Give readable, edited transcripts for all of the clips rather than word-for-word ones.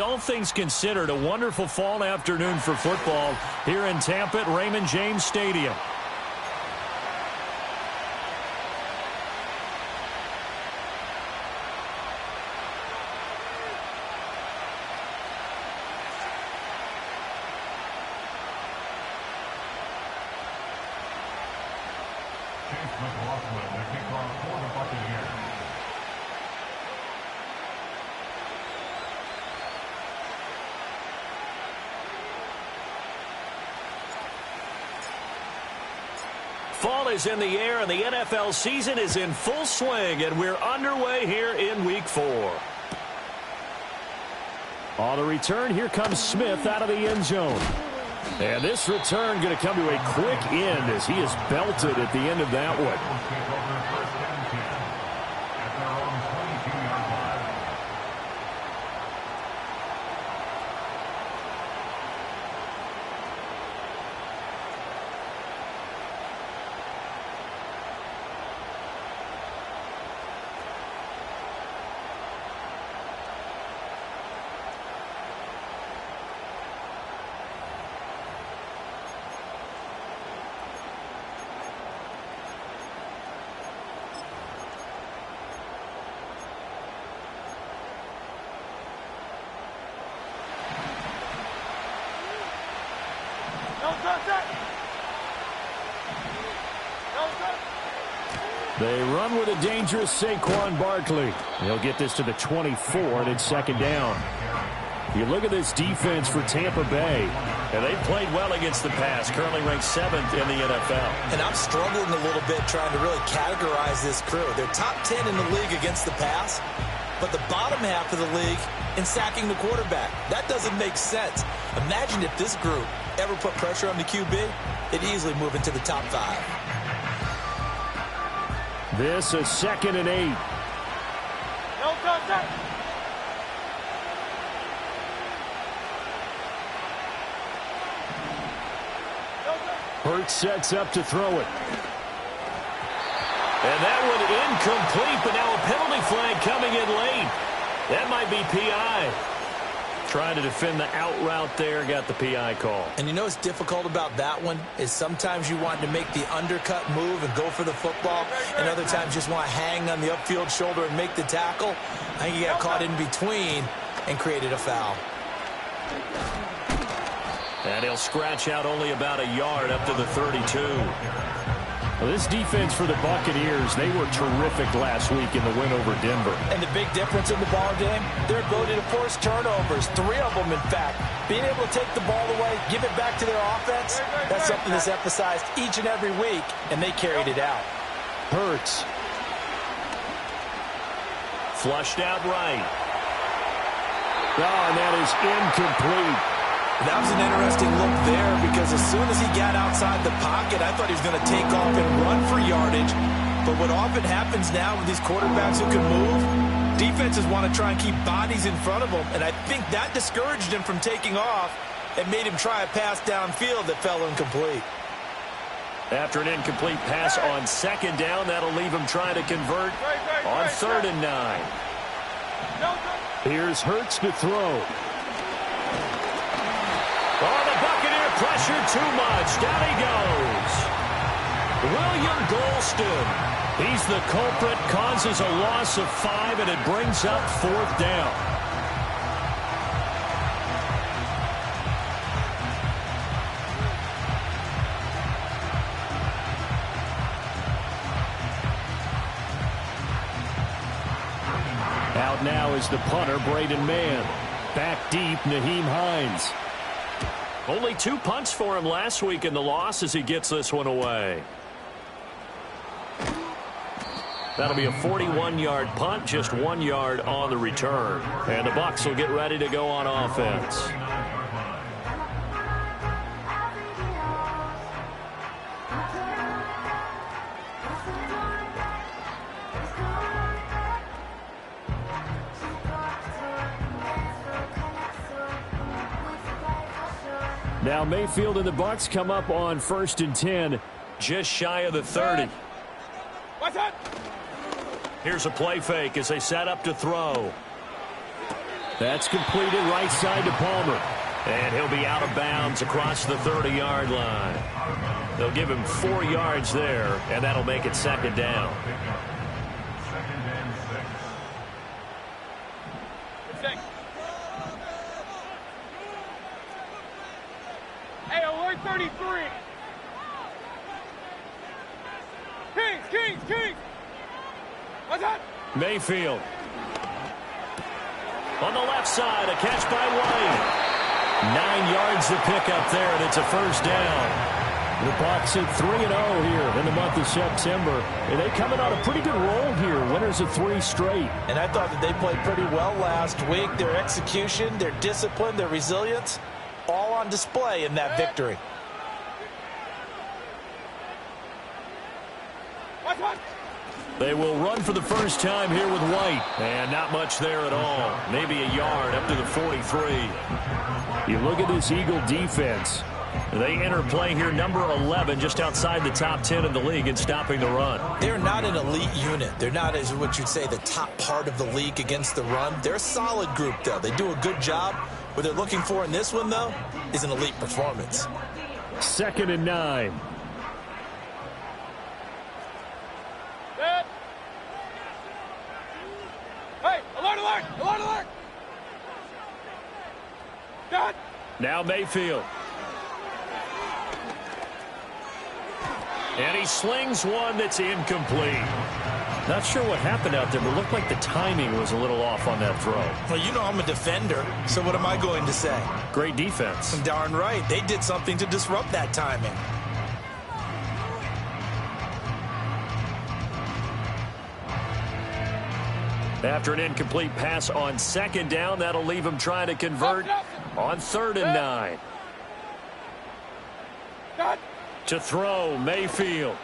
All things considered, a wonderful fall afternoon for football here in Tampa at Raymond James Stadium. Fall is in the air, and the NFL season is in full swing, and we're underway here in Week 4. On the return, here comes Smith out of the end zone. And this return going to come to a quick end as he is belted at the end of that one. They run with a dangerous Saquon Barkley. He'll get this to the 24, and it's second down. You look at this defense for Tampa Bay. And they played well against the pass, currently ranked 7th in the NFL. And I'm struggling a little bit trying to really categorize this crew. They're top 10 in the league against the pass, but the bottom half of the league in sacking the quarterback. That doesn't make sense. Imagine if this group ever put pressure on the QB, it'd easily move into the top 5. This is 2nd and 8. No contact. Hurts sets up to throw it. And that one incomplete, but now a penalty flag coming in late. That might be PI. Trying to defend the out route there, got the PI call. And you know what's difficult about that one is sometimes you want to make the undercut move and go for the football, and other times just want to hang on the upfield shoulder and make the tackle. I think he got caught in between and created a foul. And he'll scratch out only about a yard up to the 32. Well, this defense for the Buccaneers, they were terrific last week in the win over Denver. And the big difference in the ball game, their ability to force turnovers, 3 of them, in fact. Being able to take the ball away, give it back to their offense, that's something that's emphasized each and every week, and they carried it out. Hurts. Flushed out right. Oh, and that is incomplete. That was an interesting look there because as soon as he got outside the pocket, I thought he was going to take off and run for yardage. But what often happens now with these quarterbacks who can move, defenses want to try and keep bodies in front of them, and I think that discouraged him from taking off and made him try a pass downfield that fell incomplete. After an incomplete pass on 2nd down, that'll leave him trying to convert on 3rd and 9. Here's Hurts to throw. Oh, the Buccaneer pressure too much. Down he goes. William Golston. He's the culprit, causes a loss of 5, and it brings up 4th down. Out now is the punter, Braden Mann. Back deep, Nyheim Hines. Only 2 punts for him last week in the loss as he gets this one away. That'll be a 41-yard punt, just 1 yard on the return. And the Bucs will get ready to go on offense. Now Mayfield and the Bucs come up on 1st and 10, just shy of the 30. Here's a play fake as they set up to throw. That's completed right side to Palmer. And he'll be out of bounds across the 30-yard line. They'll give him 4 yards there, and that'll make it second down. Hey, alert 33. Kings. What's that? Mayfield. On the left side, a catch by White. 9 yards to pick up there, and it's a first down. The Bucs at 3-0 here in the month of September. And they coming on a pretty good roll here. Winners of 3 straight. And I thought that they played pretty well last week. Their execution, their discipline, their resilience, all on display in that victory. What? They will run for the first time here with White. And not much there at all. Maybe a yard up to the 43. You look at this Eagle defense. They enter play here number 11, just outside the top 10 in the league in stopping the run. They're not an elite unit. They're not, as what you'd say, the top part of the league against the run. They're a solid group, though. They do a good job. What they're looking for in this one, though, is an elite performance. 2nd and 9. Hey, alert! God. Now Mayfield. And he slings one that's incomplete. Not sure what happened out there, but it looked like the timing was a little off on that throw. Well, you know I'm a defender, so what am I going to say? Great defense. Darn right. They did something to disrupt that timing. After an incomplete pass on 2nd down, that'll leave him trying to convert on 3rd and 9. To throw, Mayfield.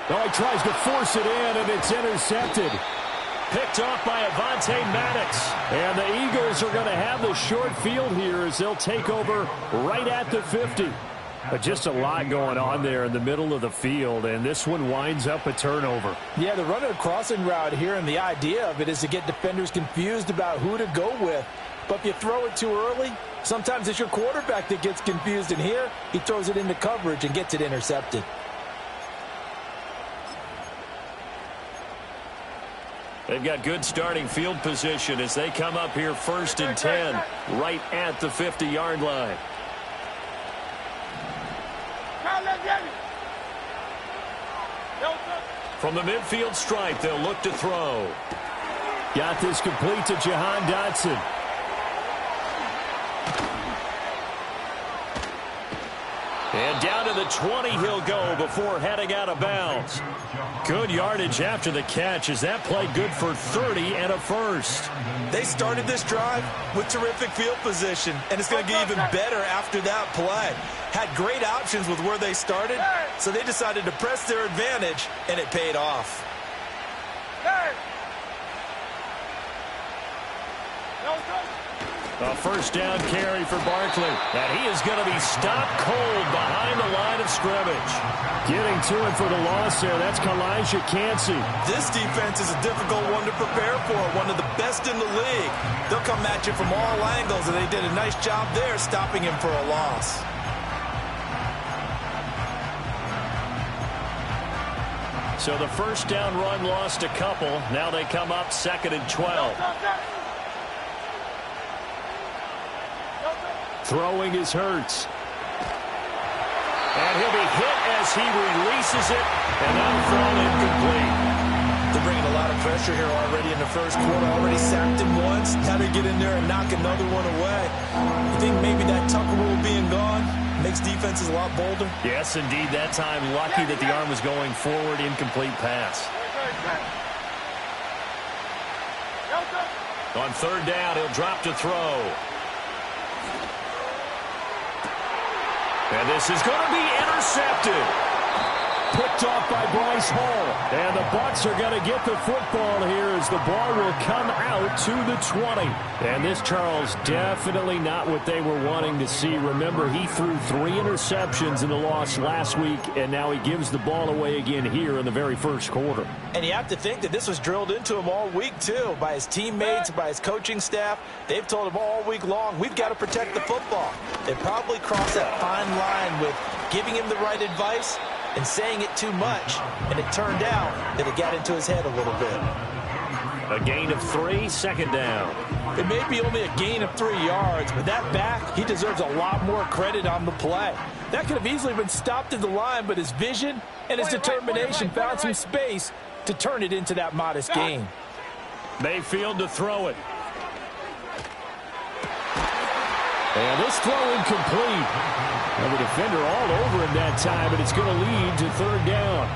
Oh, he tries to force it in, and it's intercepted. Picked off by Avonte Maddox. And the Eagles are going to have the short field here as they'll take over right at the 50. But just a lot going on there in the middle of the field, and this one winds up a turnover. Yeah, they're running a crossing route here, and the idea of it is to get defenders confused about who to go with. But if you throw it too early, sometimes it's your quarterback that gets confused, and here he throws it into coverage and gets it intercepted. They've got good starting field position as they come up here 1st and 10, right at the 50-yard line. From the midfield stripe, they'll look to throw. Got this complete to Jahan Dotson. And down to the 20 he'll go before heading out of bounds. Good yardage after the catch as that played good for 30 and a first. They started this drive with terrific field position, and it's going to get even better after that play. Had great options with where they started, so they decided to press their advantage, and it paid off. A first down carry for Barkley. And he is going to be stopped cold behind the line of scrimmage. Getting to it for the loss there, that's Kalijah Cansey. This defense is a difficult one to prepare for, one of the best in the league. They'll come at you from all angles, and they did a nice job there stopping him for a loss. So the first down run lost a couple. Now they come up 2nd and 12. Throwing is Hurts. And he'll be hit as he releases it, and that'll throw incomplete. They're bringing a lot of pressure here already in the first quarter. Already sacked him once. Had to get in there and knock another one away. You think maybe that Tucker rule being gone makes defenses a lot bolder? Yes, indeed. That time lucky that the arm was going forward. Incomplete pass. On 3rd down, he'll drop to throw. And this is going to be intercepted. picked off by Bryce Hall. And the Bucs are going to get the football here as the ball will come out to the 20. And this, Charles, definitely not what they were wanting to see. Remember, he threw 3 interceptions in the loss last week, and now he gives the ball away again here in the very first quarter. And you have to think that this was drilled into him all week, too, by his teammates, by his coaching staff. They've told him all week long, we've got to protect the football. They probably crossed that fine line with giving him the right advice and saying it too much, and it turned out that it got into his head a little bit. A gain of 3, second down. It may be only a gain of 3 yards, but that back, he deserves a lot more credit on the play. That could have easily been stopped at the line, but his vision and his determination found some space to turn it into that modest gain. Mayfield to throw it. And this throw incomplete. And the defender all over him that time, but it's going to lead to third down.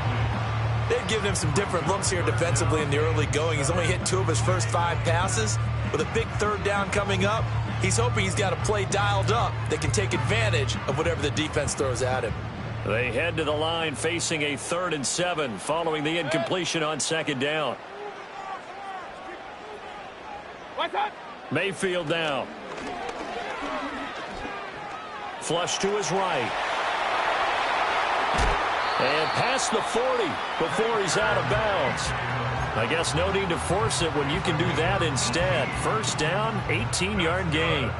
They've given him some different looks here defensively in the early going. He's only hit 2 of his first 5 passes. With a big third down coming up, he's hoping he's got a play dialed up that can take advantage of whatever the defense throws at him. They head to the line facing a 3rd and 7 following the incompletion on second down. Mayfield down. Flush to his right. And past the 40 before he's out of bounds. I guess no need to force it when you can do that instead. First down, 18-yard gain.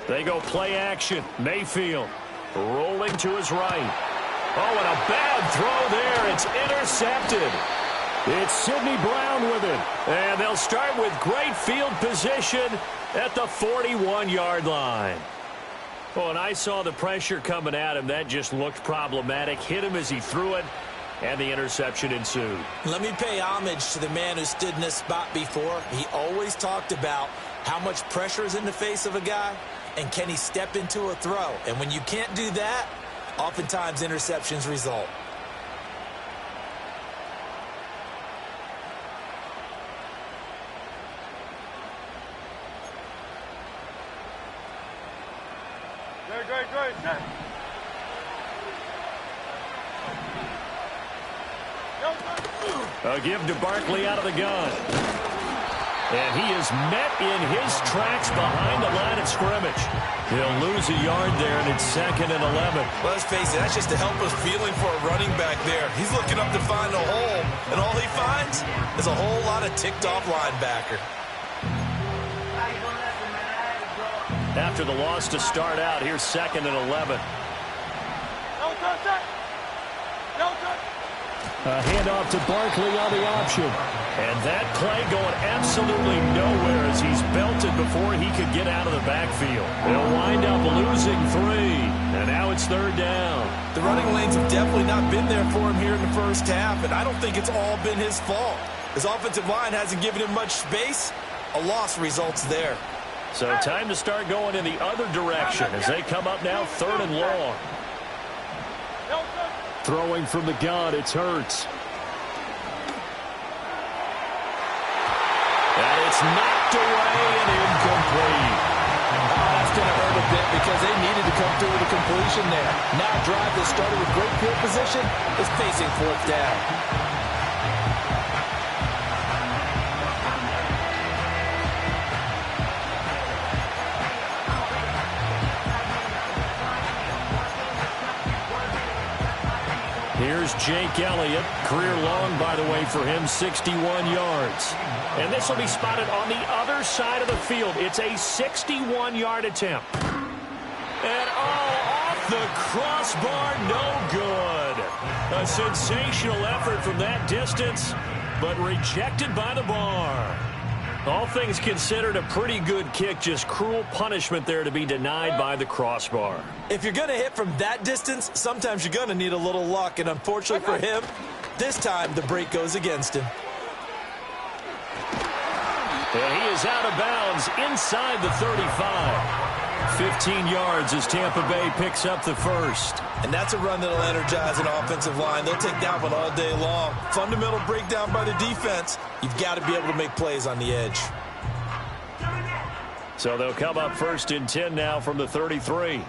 They go play action. Mayfield rolling to his right. Oh, and a bad throw there. It's intercepted. It's Sidney Brown with it. And they'll start with great field position at the 41-yard line. Oh, and I saw the pressure coming at him. That just looked problematic. Hit him as he threw it, and the interception ensued. Let me pay homage to the man who stood in this spot before. He always talked about how much pressure is in the face of a guy, and can he step into a throw. And when you can't do that, oftentimes interceptions result. Great. A give to Barkley out of the gun. And he is met in his tracks behind the line of scrimmage. He'll lose a yard there, and it's 2nd and 11. Well, let's face it, that's just a helpless feeling for a running back there. He's looking up to find a hole, and all he finds is a whole lot of ticked-off linebacker. After the loss to start out, here's 2nd and 11. A handoff to Barkley on the option. And that play going absolutely nowhere as he's belted before he could get out of the backfield. They'll wind up losing 3. And now it's 3rd down. The running lanes have definitely not been there for him here in the first half, and I don't think it's all been his fault. His offensive line hasn't given him much space. A loss results there. So time to start going in the other direction as they come up now 3rd and long. Throwing from the gun, it's Hurts. And it's knocked away and incomplete. That's going to hurt a bit because they needed to come through with a completion there. Now a drive that started with great field position is facing 4th down. Here's Jake Elliott. Career long, by the way, for him, 61 yards. And this will be spotted on the other side of the field. It's a 61-yard attempt. And off the crossbar, no good. A sensational effort from that distance, but rejected by the bar. All things considered, a pretty good kick. Just cruel punishment there to be denied by the crossbar. If you're going to hit from that distance, sometimes you're going to need a little luck. And unfortunately for him, this time the break goes against him. And he is out of bounds inside the 35. 15 yards as Tampa Bay picks up the first. And that's a run that'll energize an offensive line. They'll take that one all day long. Fundamental breakdown by the defense. You've got to be able to make plays on the edge. So they'll come up 1st and 10 now from the 33.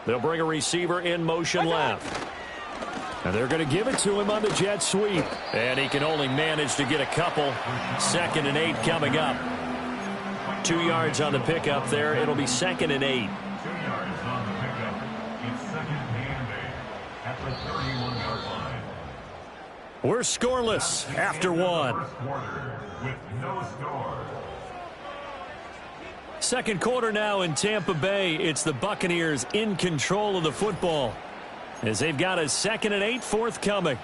They'll bring a receiver in motion left. And they're going to give it to him on the jet sweep. And he can only manage to get a couple. 2nd and 8 coming up. 2 yards on the pickup there. It'll be 2nd and 8. 2 yards on the pickup. It's 2nd and 8 at the 31-yard line. We're scoreless after one. First quarter with no score. Second quarter now in Tampa Bay. It's the Buccaneers in control of the football as they've got a 2nd and 8 forthcoming.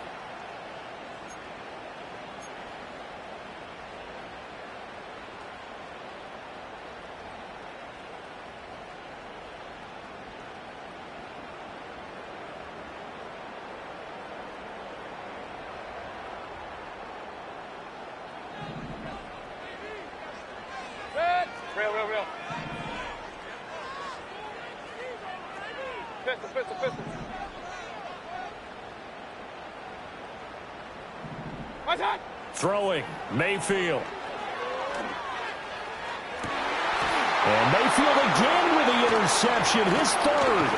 Real. Pistol. Throwing, Mayfield. And Mayfield again with the interception, his 3rd.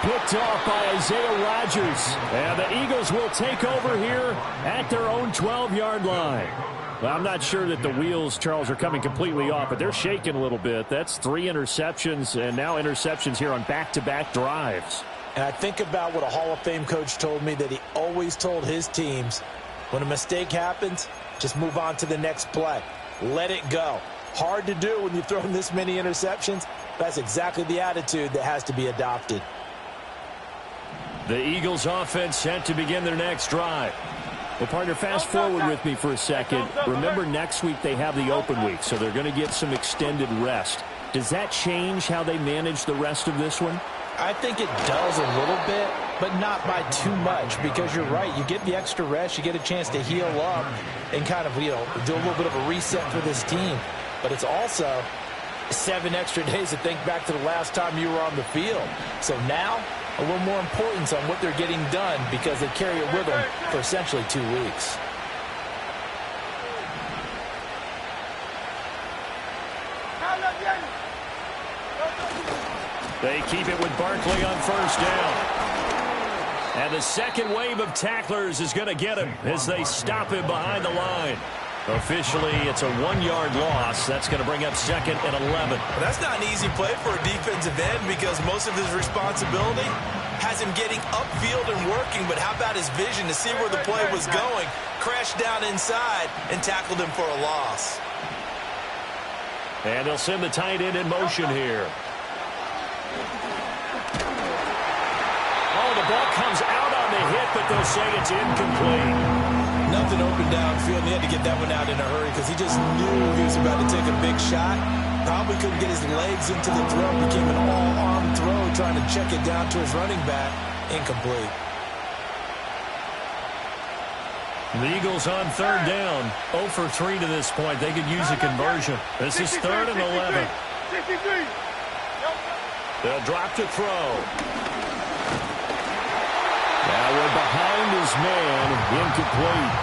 Picked off by Isaiah Rodgers. And the Eagles will take over here at their own 12-yard line. Well, I'm not sure that the wheels, Charles, are coming completely off, but they're shaking a little bit. That's 3 interceptions, and now interceptions here on back-to-back drives. And I think about what a Hall of Fame coach told me, that he always told his teams, when a mistake happens, just move on to the next play. Let it go. Hard to do when you've thrown this many interceptions. That's exactly the attitude that has to be adopted. The Eagles offense set to begin their next drive. Well, partner, fast forward with me for a second. Remember, next week they have the open week, so they're going to get some extended rest. Does that change how they manage the rest of this one? I think it does a little bit, but not by too much, because you're right. You get the extra rest, you get a chance to heal up and kind of, do a little bit of a reset for this team. But it's also 7 extra days to think back to the last time you were on the field. So now, a little more importance on what they're getting done, because they carry it with them for essentially 2 weeks. They keep it with Barkley on 1st down. And the second wave of tacklers is going to get him as they stop him behind the line. Officially, it's a 1-yard loss. That's going to bring up 2nd and 11. Well, that's not an easy play for a defensive end, because most of his responsibility has him getting upfield and working. But how about his vision to see where the play was going? Crashed down inside and tackled him for a loss. And they'll send the tight end in motion here. Oh, the ball comes out on the hit, but they'll say it's incomplete. Nothing open downfield, and he had to get that one out in a hurry because he just knew he was about to take a big shot. Probably couldn't get his legs into the throw. Became an all-arm throw, trying to check it down to his running back. Incomplete. The Eagles on 3rd down. 0 for 3 to this point. They could use a conversion. This is 3rd and 11. They'll drop to throw. Now we're behind his man. Incomplete.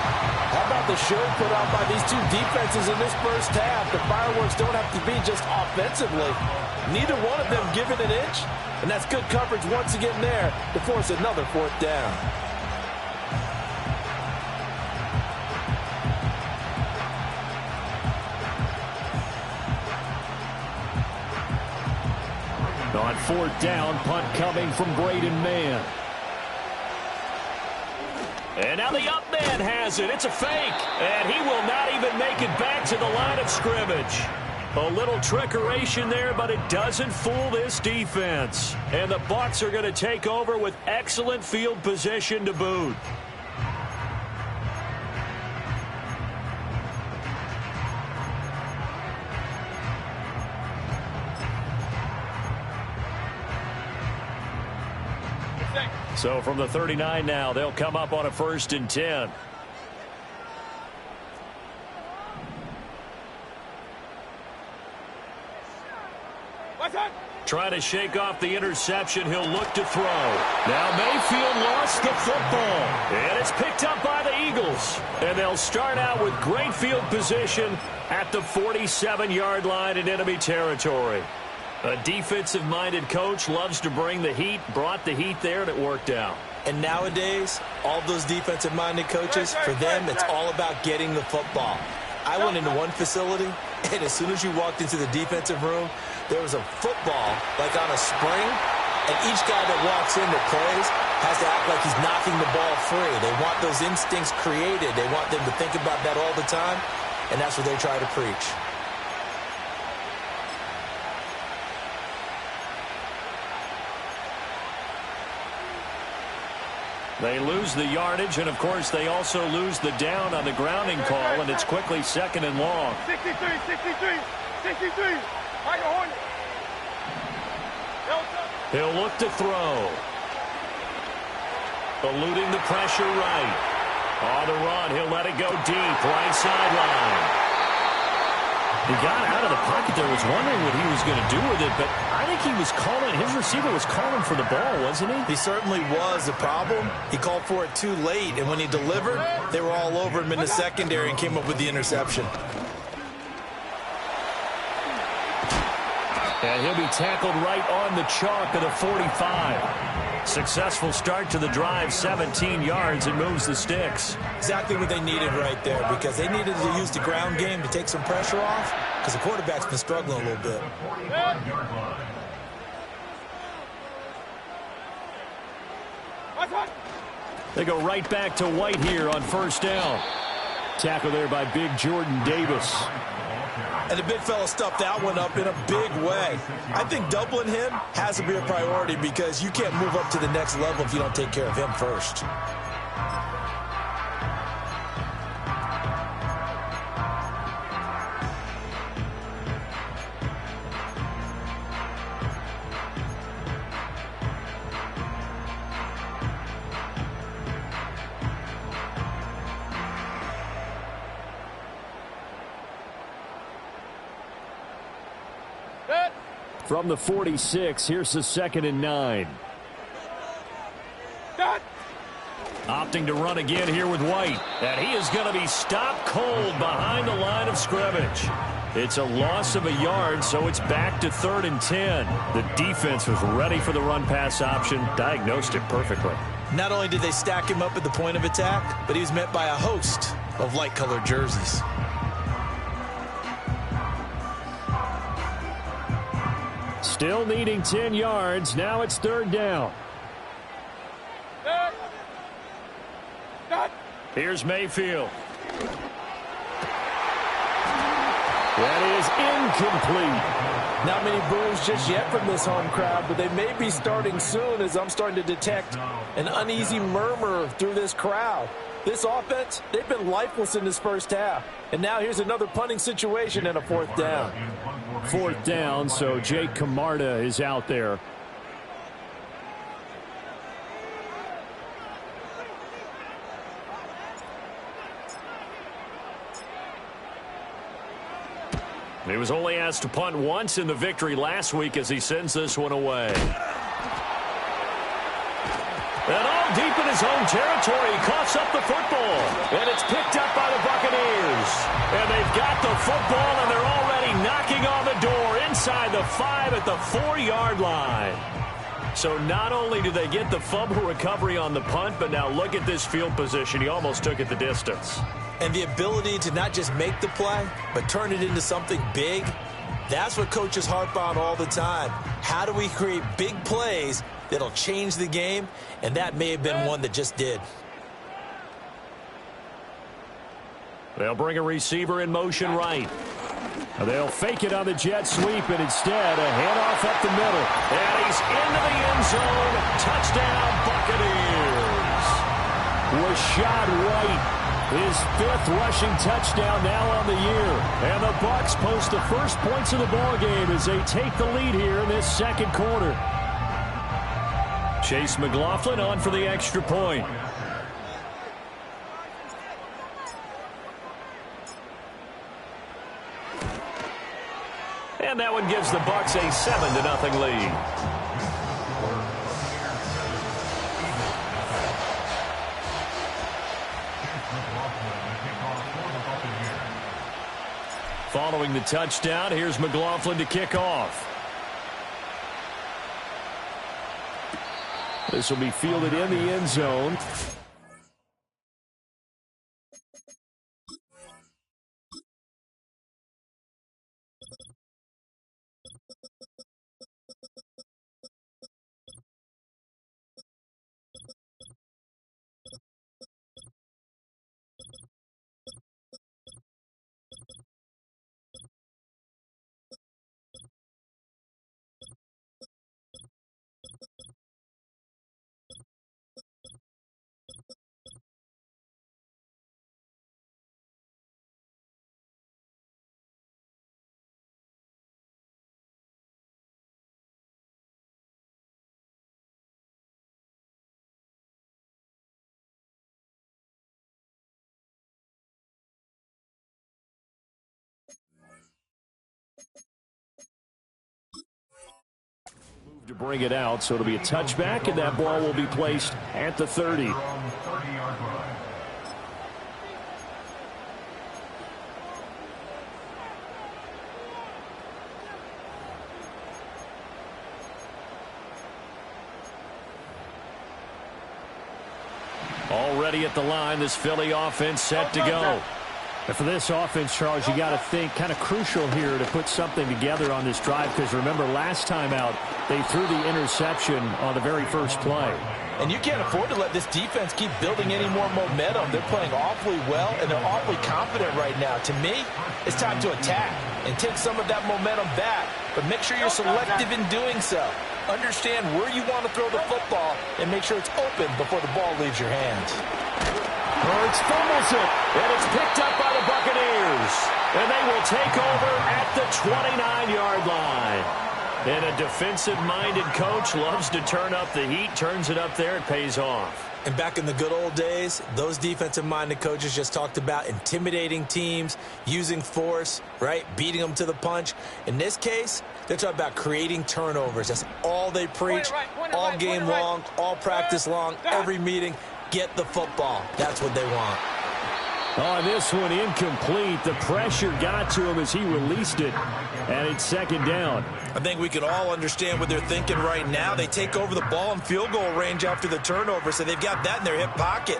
How about the show put on by these two defenses in this first half? The fireworks don't have to be just offensively. Neither one of them give it an inch, and that's good coverage once again there to force another 4th down. On 4th down, punt coming from Braden Mann. And now the up man has it. It's a fake. And he will not even make it back to the line of scrimmage. A little trickeration there, but it doesn't fool this defense. And the Bucs are going to take over with excellent field position to boot. So from the 39 now, they'll come up on a 1st and 10. Trying to shake off the interception. He'll look to throw. Now Mayfield lost the football. And it's picked up by the Eagles. And they'll start out with great field position at the 47-yard line in enemy territory. A defensive-minded coach loves to bring the heat, brought the heat there, and it worked out. And nowadays, all those defensive-minded coaches, for them, it's all about getting the football. I went into one facility, and as soon as you walked into the defensive room, there was a football, like on a spring, and each guy that walks in that plays has to act like he's knocking the ball free. They want those instincts created. They want them to think about that all the time, and that's what they try to preach. They lose the yardage, and, of course, they also lose the down on the grounding call, and it's quickly second and long. 63. He'll look to throw. Eluding the pressure right. On the run, he'll let it go deep, right sideline. He got out of the pocket there, was wondering what he was going to do with it, but I think he was calling, his receiver was calling for the ball, wasn't he? He certainly was. The problem, he called for it too late, and when he delivered, they were all over him in the secondary and came up with the interception. And he'll be tackled right on the chalk of the 45. Successful start to the drive, 17 yards, and moves the sticks. Exactly what they needed right there, because they needed to use the ground game to take some pressure off, because the quarterback's been struggling a little bit. They go right back to White here on first down. Tackle there by big Jordan Davis. And the big fella stuffed that one up in a big way. I think doubling him has to be a priority because you can't move up to the next level if you don't take care of him first. From the 46, here's the 2nd and 9. Opting to run again here with White. And he is going to be stopped cold behind the line of scrimmage. It's a loss of a yard, so it's back to 3rd and 10. The defense was ready for the run-pass option, diagnosed it perfectly. Not only did they stack him up at the point of attack, but he was met by a host of light-colored jerseys. Still needing 10 yards. Now it's 3rd down. Here's Mayfield. That is incomplete. Not many boos just yet from this home crowd, but they may be starting soon as I'm starting to detect an uneasy murmur through this crowd. This offense, they've been lifeless in this first half. And now here's another punting situation and a 4th down. 4th down, so Jake Camarda is out there. He was only asked to punt once in the victory last week as he sends this one away. And all deep in his own territory, he coughs up the football. And it's picked up by the Buccaneers. And they've got the football, and they're already knocking on the door inside the 5 at the 4-yard line. So not only do they get the fumble recovery on the punt, but now look at this field position. He almost took it the distance. And the ability to not just make the play, but turn it into something big, that's what coaches harp on all the time. How do we create big plays that'll change the game? And that may have been one that just did. They'll bring a receiver in motion right. They'll fake it on the jet sweep, and instead a handoff up the middle. And he's into the end zone. Touchdown, Buccaneers. Rashad White, his 5th rushing touchdown now on the year. And the Bucs post the first points of the ballgame as they take the lead here in this 2nd quarter. Chase McLaughlin on for the extra point. And that one gives the Bucs a 7-0 lead. Following the touchdown, here's McLaughlin to kick off. This will be fielded in the end zone. To bring it out, so it'll be a touchback, and that ball will be placed at the 30. Already at the line, this Philly offense set to go. And for this offense, Charles, you got to think kind of crucial here to put something together on this drive, because remember last time out they threw the interception on the very first play. And you can't afford to let this defense keep building any more momentum. They're playing awfully well, and they're awfully confident right now. To me, it's time to attack and take some of that momentum back, but make sure you're selective in doing so. Understand where you want to throw the football and make sure it's open before the ball leaves your hands. Hurts fumbles it, and it's picked up by the Buccaneers. And they will take over at the 29-yard line. And a defensive-minded coach loves to turn up the heat, turns it up there, it pays off. And back in the good old days, those defensive-minded coaches just talked about intimidating teams, using force, right, beating them to the punch. In this case, they're talking about creating turnovers. That's all they preach, all game long, all practice long, every meeting. Get the football. That's what they want. On this one, incomplete. The pressure got to him as he released it, and it's second down. I think we can all understand what they're thinking right now. They take over the ball in field goal range after the turnover, so they've got that in their hip pocket.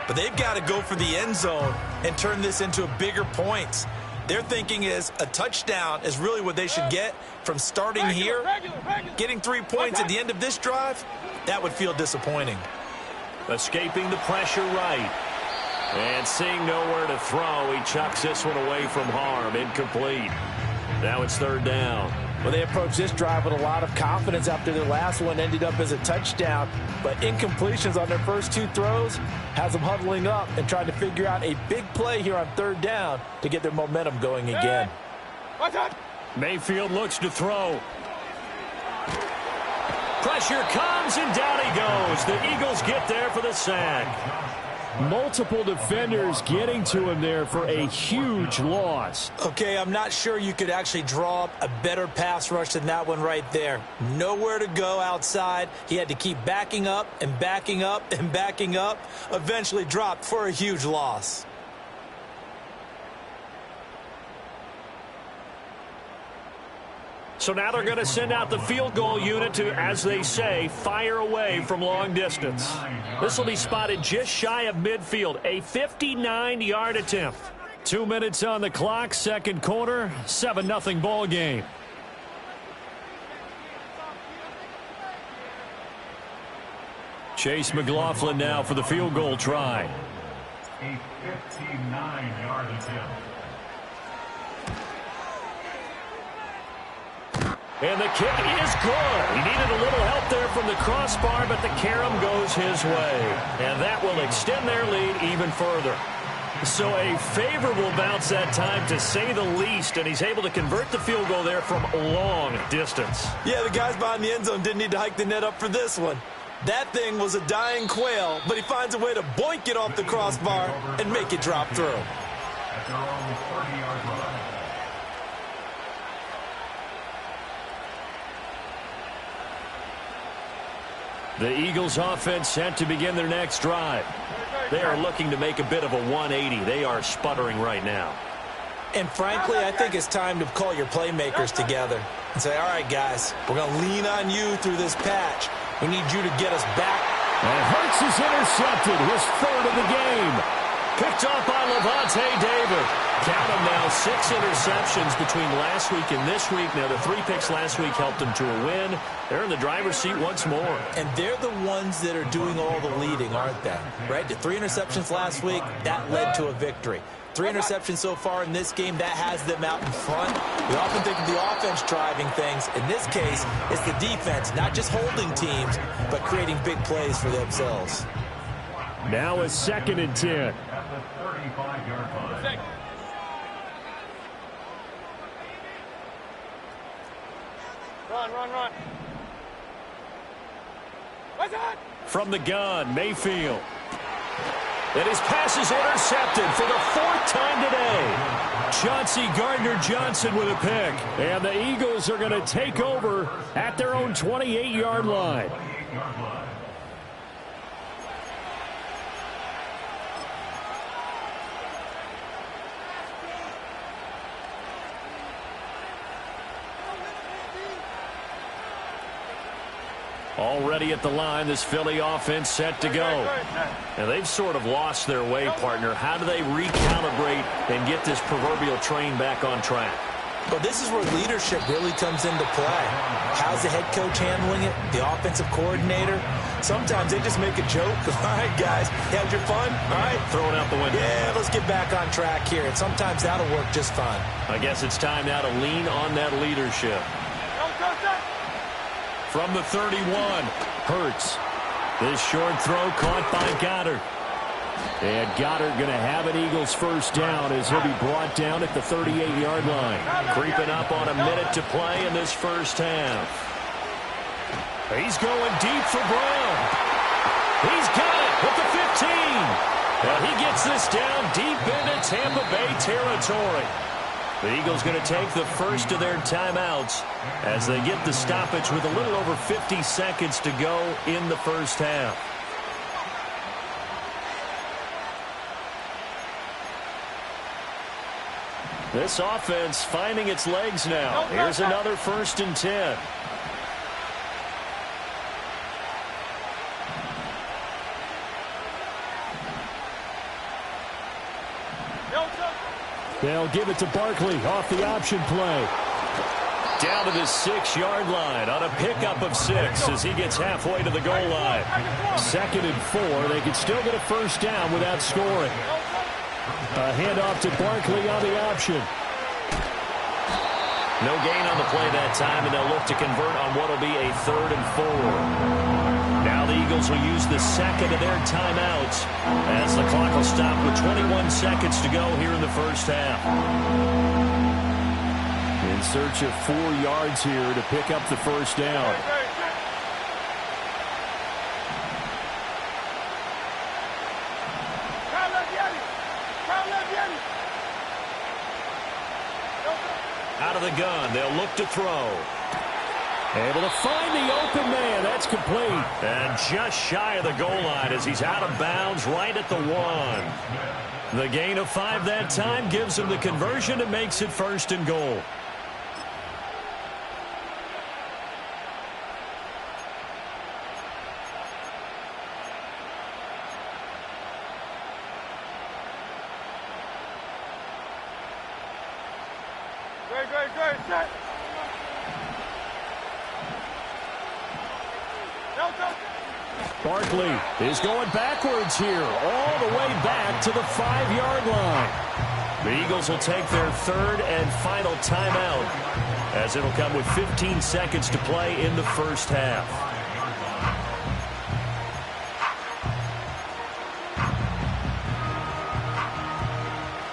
But they've got to go for the end zone and turn this into a bigger points. Their thinking is a touchdown is really what they should get from starting here. Getting 3 points at the end of this drive, that would feel disappointing. Escaping the pressure right. And seeing nowhere to throw, he chucks this one away from harm. Incomplete. Now it's third down. Well, they approached this drive with a lot of confidence after their last one ended up as a touchdown. But incompletions on their first two throws has them huddling up and trying to figure out a big play here on third down to get their momentum going again. Mayfield looks to throw. Pressure comes, and down he goes. The Eagles get there for the sack. Multiple defenders getting to him there for a huge loss. Okay, I'm not sure you could actually draw up a better pass rush than that one right there. Nowhere to go outside. He had to keep backing up and backing up and backing up. Eventually dropped for a huge loss. So now they're going to send out the field goal unit to, as they say, fire away from long distance. This will be spotted just shy of midfield, a 59-yard attempt. 2 minutes on the clock, second quarter, 7-0 ball game. Chase McLaughlin now for the field goal try. A 59-yard attempt. And the kick is good. He needed a little help there from the crossbar, but the carom goes his way. And that will extend their lead even further. So a favorable bounce that time, to say the least, and he's able to convert the field goal there from long distance. Yeah, the guys behind the end zone didn't need to hike the net up for this one. That thing was a dying quail, but he finds a way to boink it off the crossbar and make it drop through. At their own 30-yard line. The Eagles offense set to begin their next drive. They are looking to make a bit of a 180. They are sputtering right now. And frankly, I think it's time to call your playmakers together and say, all right, guys, we're going to lean on you through this patch. We need you to get us back. And Hurts is intercepted, his third of the game. Picked off by Levante David. Count them now, 6 interceptions between last week and this week. Now, the 3 picks last week helped them to a win. They're in the driver's seat once more. And they're the ones that are doing all the leading, aren't they? Right? The 3 interceptions last week, that led to a victory. 3 interceptions so far in this game, that has them out in front. We often think of the offense driving things. In this case, it's the defense, not just holding teams, but creating big plays for themselves. Now a 2nd and 10. At the 35-yard line. Run. What's that? From the gun, Mayfield. And his pass is intercepted for the 4th time today. Chauncey Gardner-Johnson with a pick. And the Eagles are going to take over at their own 28-yard line. Already at the line, this Philly offense set to go. And they've sort of lost their way, partner. How do they recalibrate and get this proverbial train back on track? Well, this is where leadership really comes into play. How's the head coach handling it? The offensive coordinator? Sometimes they just make a joke. All right, guys, you had your fun? All right. Throw it out the window. Yeah, let's get back on track here. And sometimes that'll work just fine. I guess it's time now to lean on that leadership. From the 31, Hurts. This short throw caught by Goddard. And Goddard going to have an Eagles first down as he'll be brought down at the 38-yard line. Creeping up on a minute to play in this first half. He's going deep for Brown. He's got it at the 15. And he gets this down deep into Tampa Bay territory. The Eagles going to take the first of their timeouts as they get the stoppage with a little over 50 seconds to go in the first half. This offense finding its legs now. Here's another 1st and 10. They'll give it to Barkley off the option play. Down to the 6-yard line on a pickup of 6 as he gets halfway to the goal line. 2nd and 4. They can still get a first down without scoring. A handoff to Barkley on the option. No gain on the play that time, and they'll look to convert on what will be a 3rd and 4. Now the Eagles will use the 2nd of their timeouts as the clock will stop with 21 seconds to go here in the first half. In search of 4 yards here to pick up the first down. Out of the gun, they'll look to throw. Able to find the open man. That's complete. And just shy of the goal line as he's out of bounds right at the 1. The gain of 5 that time gives him the conversion and makes it 1st and goal. Great, set. Barkley is going backwards here, all the way back to the 5-yard line. The Eagles will take their 3rd and final timeout as it'll come with 15 seconds to play in the first half.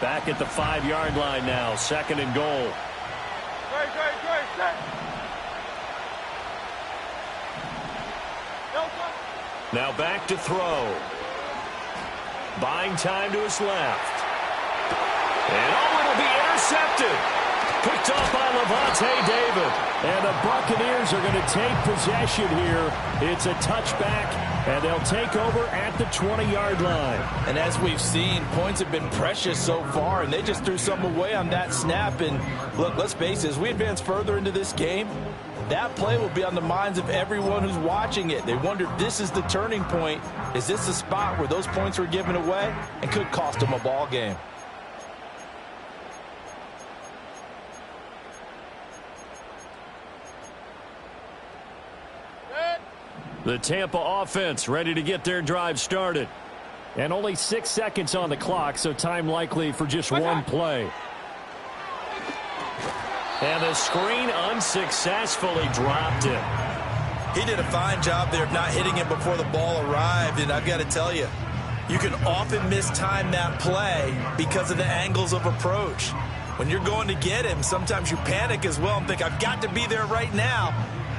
Back at the 5-yard line now, 2nd and goal. Great, set. Now back to throw. Buying time to his left. And it'll be intercepted. Picked off by Lavonte David. And the Buccaneers are going to take possession here. It's a touchback, and they'll take over at the 20-yard line. And as we've seen, points have been precious so far, and they just threw some away on that snap. And look, let's face it, as we advance further into this game, that play will be on the minds of everyone who's watching it. They wondered, this is the turning point. Is this the spot where those points were given away and could cost them a ball game? The Tampa offense ready to get their drive started. And only 6 seconds on the clock, so time likely for just one play. And the screen unsuccessfully dropped him. He did a fine job there of not hitting him before the ball arrived, and I've got to tell you, you can often mistime that play because of the angles of approach. When you're going to get him, sometimes you panic as well and think, I've got to be there right now.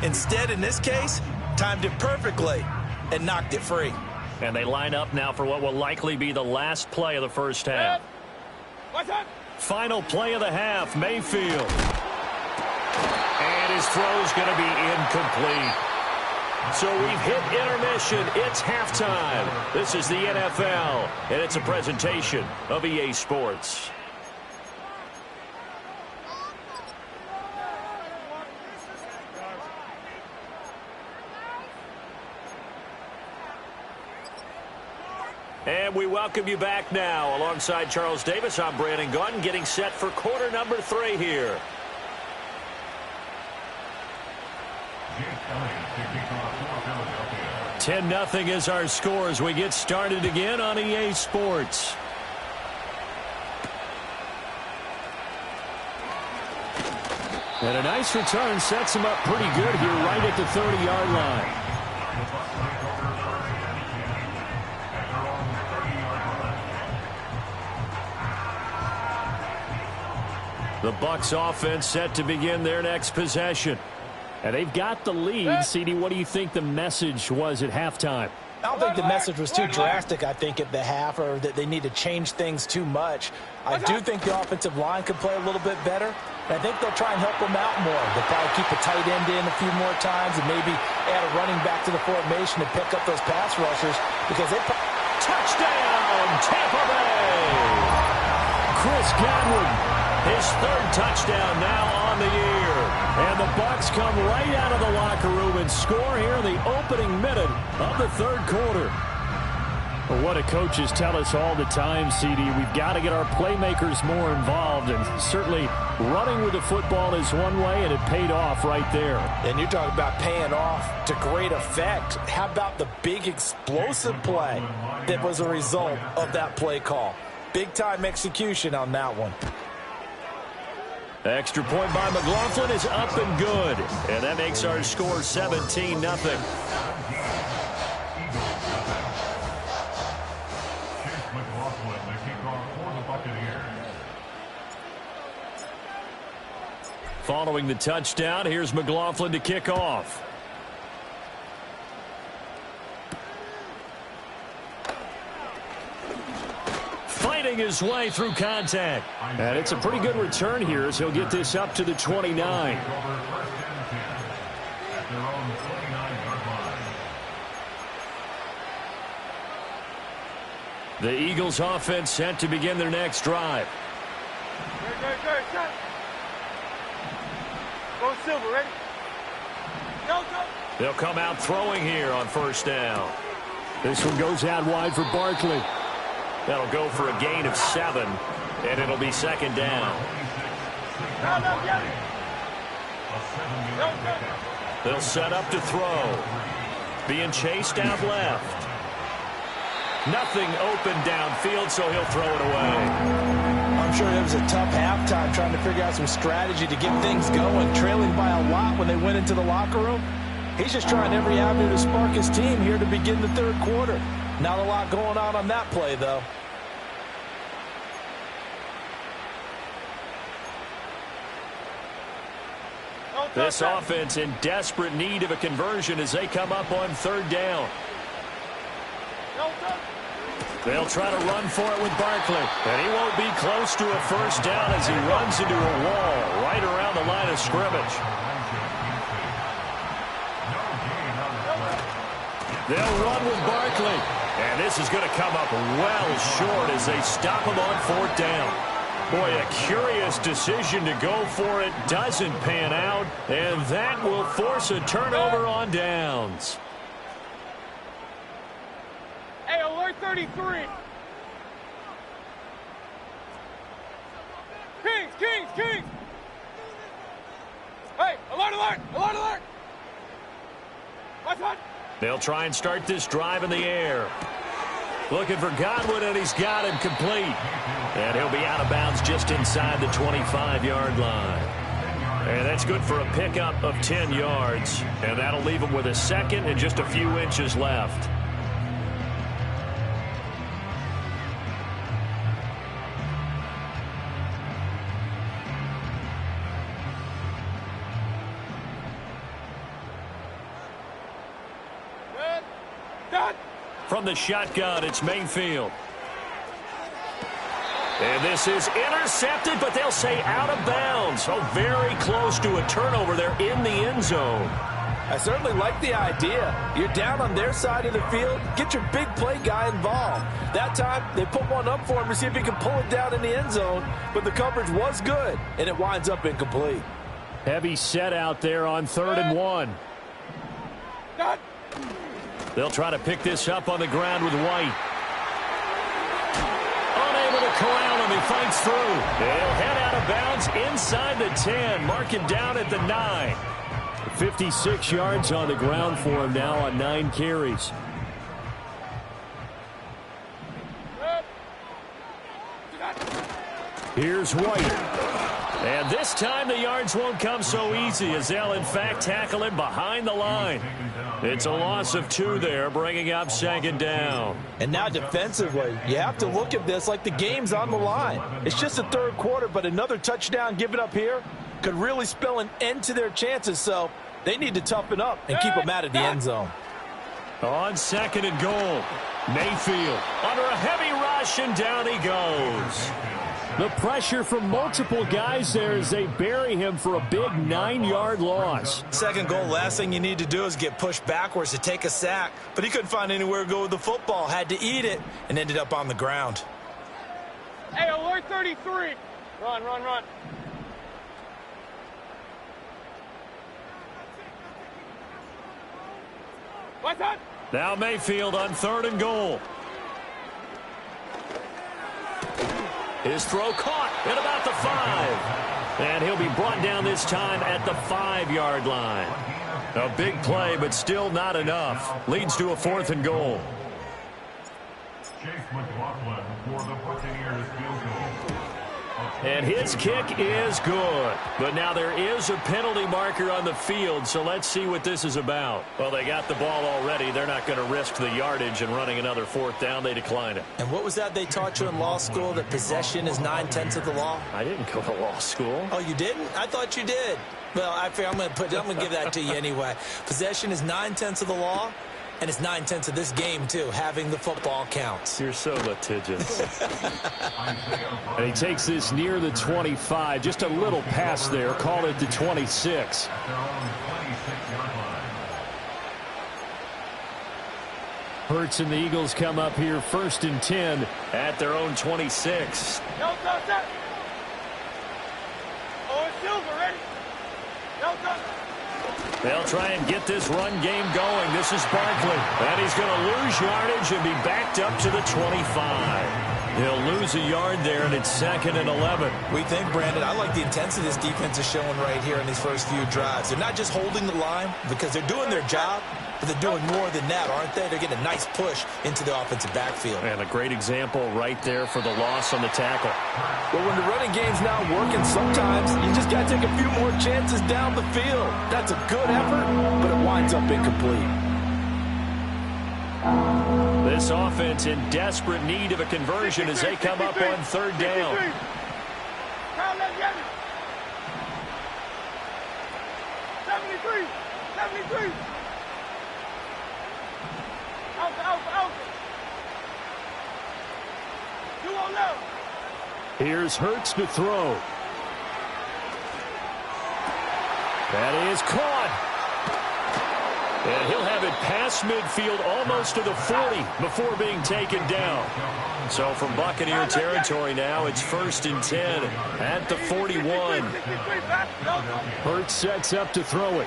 Instead, in this case, timed it perfectly and knocked it free. And they line up now for what will likely be the last play of the first half. Final play of the half, Mayfield. And his throw's going to be incomplete. So we've hit intermission. It's halftime. This is the NFL, and it's a presentation of EA Sports. And we welcome you back now. Alongside Charles Davis, I'm Brandon Gunn, getting set for quarter number 3 here. 10-0 is our score as we get started again on EA Sports. And a nice return sets him up pretty good here right at the 30-yard line. The Bucs offense set to begin their next possession. And they've got the lead. CD, what do you think the message was at halftime? I don't think the message was too drastic, I think, at the half, or that they need to change things too much. I do think the offensive line could play a little bit better, and I think they'll try and help them out more. They'll probably keep a tight end in a few more times and maybe add a running back to the formation to pick up those pass rushers because they... Touchdown, Tampa Bay! Chris Godwin, his 3rd touchdown now on the year. And the Bucs come right out of the locker room and score here in the opening minute of the 3rd quarter. Well, what do coaches tell us all the time, CD? We've got to get our playmakers more involved, and certainly running with the football is one way, and it paid off right there. And you're talking about paying off to great effect. How about the big explosive play that was a result of that play call? Big-time execution on that one. Extra point by McLaughlin is up and good. And that makes our score 17-0. Following the touchdown, here's McLaughlin to kick off. Fighting his way through contact. And it's a pretty good return here as he'll get this up to the 29. The Eagles offense set to begin their next drive. Go Silver, ready? Go, go. They'll come out throwing here on first down. This one goes out wide for Barkley. That'll go for a gain of 7, and it'll be 2nd down. They'll set up to throw. Being chased out left. Nothing open downfield, so he'll throw it away. I'm sure it was a tough halftime trying to figure out some strategy to get things going, trailing by a lot when they went into the locker room. He's just trying every avenue to spark his team here to begin the 3rd quarter. Not a lot going on that play, though. This offense in desperate need of a conversion as they come up on 3rd down. They'll try to run for it with Barkley. And he won't be close to a first down as he runs into a wall right around the the line of scrimmage. They'll run with Barkley. And this is going to come up well short as they stop him on 4th down. Boy, a curious decision to go for it. Doesn't pan out. And that will force a turnover on downs. Hey, alert 33. Kings. Hey, alert. What's that? They'll try and start this drive in the air. Looking for Godwin, and he's got him complete. And he'll be out of bounds just inside the 25-yard line. And that's good for a pickup of 10 yards. And that'll leave him with a second and just a few inches left. From the shotgun, it's Mayfield. And this is intercepted, but they'll say out of bounds. So very close to a turnover. They're in the end zone. I certainly like the idea. You're down on their side of the field. Get your big play guy involved. That time, they put one up for him to see if he can pull it down in the end zone. But the coverage was good, and it winds up incomplete. Heavy set out there on 3rd and 1. They'll try to pick this up on the ground with White. Unable to corral him. He fights through. They'll head out of bounds inside the 10. Mark him down at the 9. 56 yards on the ground for him now on 9 carries. Here's White. And this time the yards won't come so easy as they'll in fact tackle him behind the line. It's a loss of 2 there, bringing up 2nd down. And now defensively, you have to look at this like the game's on the line. It's just the 3rd quarter, but another touchdown given up here could really spell an end to their chances. So they need to toughen up and keep them out of the end zone. On 2nd and goal, Mayfield under a heavy rush, and down he goes. The pressure from multiple guys there as they bury him for a big 9-yard loss. 2nd goal, last thing you need to do is get pushed backwards to take a sack. But he couldn't find anywhere to go with the football. Had to eat it and ended up on the ground. Hey, alert 33. Run. What's that? Now Mayfield on 3rd and goal. His throw caught at about the 5. And he'll be brought down this time at the 5-yard line. A big play, but still not enough. Leads to a 4th and goal. And his kick is good. But now there is a penalty marker on the field, so let's see what this is about. Well, they got the ball already. They're not going to risk the yardage and running another 4th down. They decline it. And what was that they taught you in law school, that possession is 9/10 of the law? I didn't go to law school. Oh, you didn't? I thought you did. Well, I'm going to give that to you anyway. Possession is 9/10 of the law. And it's 9/10 of this game, too. Having the football counts. You're so litigious. And he takes this near the 25. Just a little pass there. Call it the 26. Hurts and the Eagles come up here 1st and 10 at their own 26. No, stop. Oh, it's Silver, ready? No, stop. They'll try and get this run game going. This is Barkley. And he's going to lose yardage and be backed up to the 25. He'll lose a yard there, and it's 2nd and 11. We think, Brandon, I like the intensity this defense is showing right here in these first few drives. They're not just holding the line because they're doing their job, but they're doing more than that, aren't they? They're getting a nice push into the offensive backfield. And a great example right there for the loss on the tackle. Well, when the running game's not working, sometimes you just got to take a few more chances down the field. That's a good effort, but it winds up incomplete. This offense in desperate need of a conversion as they come up on 3rd down. 73. Out. You won't know. Here's Hurts to throw. That is caught. And he'll have it past midfield almost to the 40 before being taken down. So from Buccaneer territory now, it's 1st and 10 at the 41. Hurts sets up to throw it.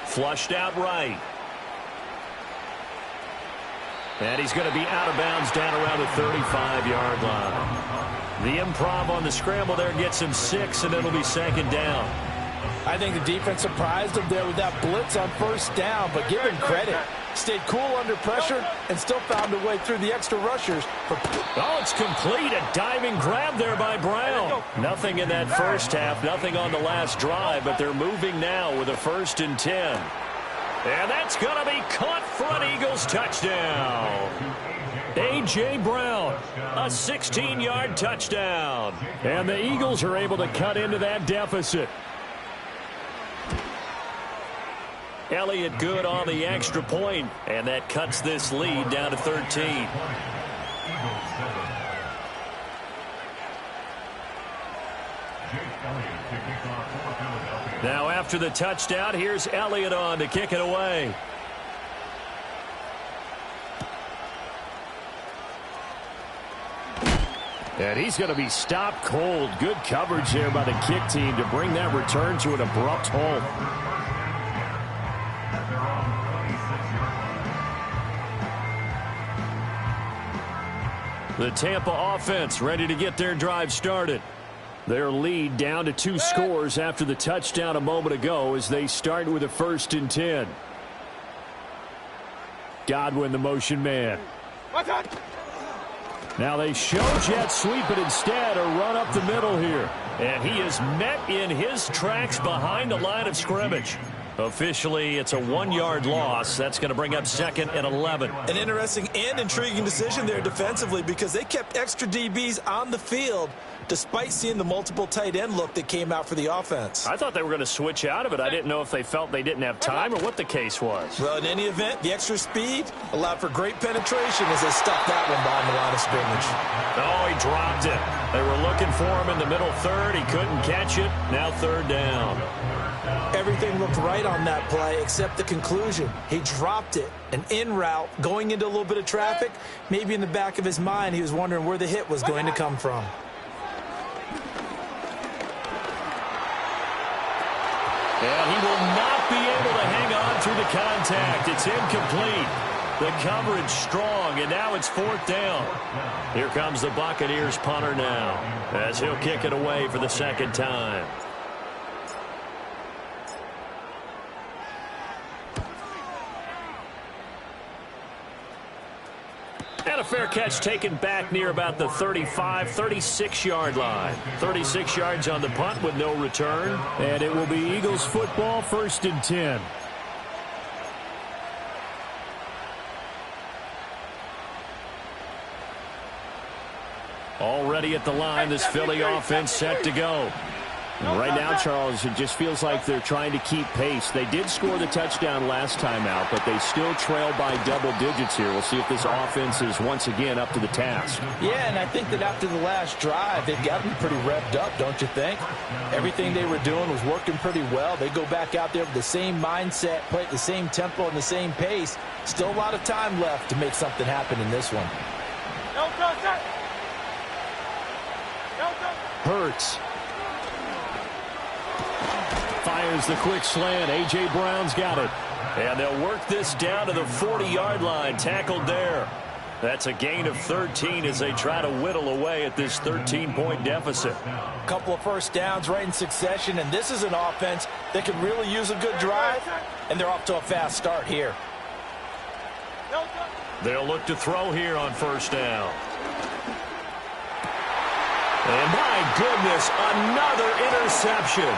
Flushed out right. And he's going to be out of bounds down around the 35-yard line. The improv on the scramble there gets him 6, and it'll be 2nd down. I think the defense surprised him there with that blitz on 1st down, but give him credit. Stayed cool under pressure and still found a way through the extra rushers. Oh, it's complete. A diving grab there by Brown. Nothing in that first half, nothing on the last drive, but they're moving now with a 1st and 10. And that's going to be caught for an Eagles touchdown. A.J. Brown, a 16-yard touchdown. And the Eagles are able to cut into that deficit. Elliott good on the extra point, and that cuts this lead down to 13. Now after the touchdown, here's Elliott on to kick it away. And he's going to be stopped cold. Good coverage there by the kick team to bring that return to an abrupt halt. The Tampa offense ready to get their drive started. Their lead down to 2 scores after the touchdown a moment ago as they start with a 1st and 10. Godwin, the motion man. Now they show jet sweep, but instead a run up the middle here. And he is met in his tracks behind the line of scrimmage. Officially, it's a 1-yard loss. That's going to bring up 2nd and 11. An interesting and intriguing decision there defensively because they kept extra DBs on the field despite seeing the multiple tight end look that came out for the offense. I thought they were going to switch out of it. I didn't know if they felt they didn't have time or what the case was. Well, in any event, the extra speed allowed for great penetration as they stuffed that one behind the line of scrimmage. Oh, he dropped it. They were looking for him in the middle third. He couldn't catch it. Now 3rd down. Everything looked right on that play except the conclusion. He dropped it. An in route going into a little bit of traffic. Maybe in the back of his mind he was wondering where the hit was going to come from. And he will not be able to hang on through the contact. It's incomplete. The coverage strong, and now it's 4th down. Here comes the Buccaneers punter now as he'll kick it away for the 2nd time. And a fair catch taken back near about the 35, 36-yard line. 36 yards on the punt with no return. And it will be Eagles football, 1st and 10. Already at the line, this Philly offense set to go. Right now, Charles, it just feels like they're trying to keep pace. They did score the touchdown last time out, but they still trail by double digits here. We'll see if this offense is once again up to the task. Yeah, and I think that after the last drive, they've got to be pretty revved up, don't you think? Everything they were doing was working pretty well. They go back out there with the same mindset, play at the same tempo and the same pace. Still a lot of time left to make something happen in this one. Hurts. Fires the quick slant. A.J. Brown's got it. And they'll work this down to the 40-yard line. Tackled there. That's a gain of 13 as they try to whittle away at this 13-point deficit. A couple of 1st downs right in succession, and this is an offense that could really use a good drive, and they're off to a fast start here. They'll look to throw here on 1st down. And my goodness, another interception.